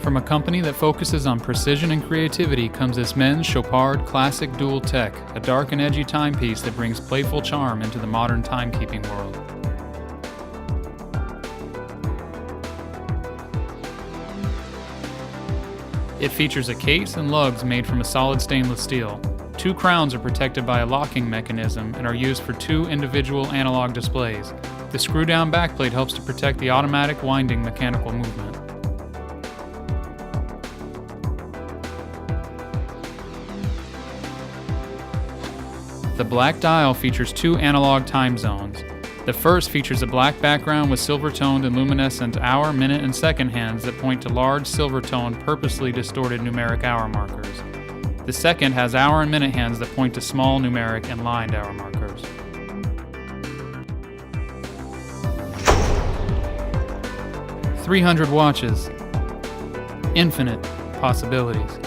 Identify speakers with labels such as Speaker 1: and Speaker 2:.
Speaker 1: From a company that focuses on precision and creativity comes this men's Chopard Classic Dual Tec, a dark and edgy timepiece that brings playful charm into the modern timekeeping world. It features a case and lugs made from a solid stainless steel. Two crowns are protected by a locking mechanism and are used for two individual analog displays. The screw-down backplate helps to protect the automatic winding mechanical movement. The black dial features two analog time zones. The first features a black background with silver-toned and luminescent hour, minute, and second hands that point to large silver-toned, purposely distorted numeric hour markers. The second has hour and minute hands that point to small numeric and lined hour markers. "300 watches. Infinite possibilities."